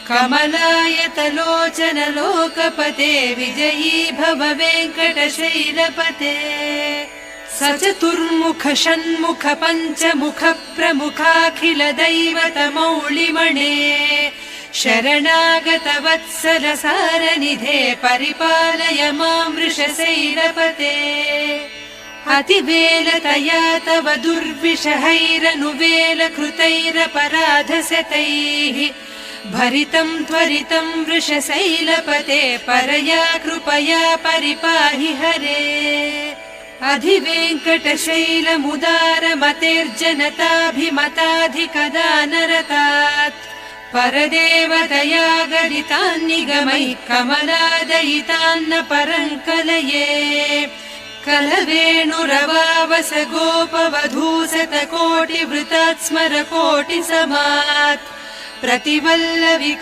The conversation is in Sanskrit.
कमलायतलोचन लोकपते विजयी भव वेङ्कटशैलपते सचतुर्मुख षण्मुख पञ्चमुख प्रमुखाखिल दैवत मौलिमणे शरणागत वत्सल सारनिधे परिपालय मां वृषशैलपते अतिवेलतया तव दुर्विषहैरनुवेल कृतैरपराधशतैः भरितं त्वरितं वृषशैलपते परया कृपया परिपाहि हरे अधिवेङ्कटशैलमुदारमतेर्जनताभिमताधिकदानरतात् परदेवतया गरितान्निगमैः कमलादयितान्न परङ्कलये कलवेणुरवावस गोपवधूसतकोटिवृतात् स्मर कोटिसमात् प्रतिवल्लविक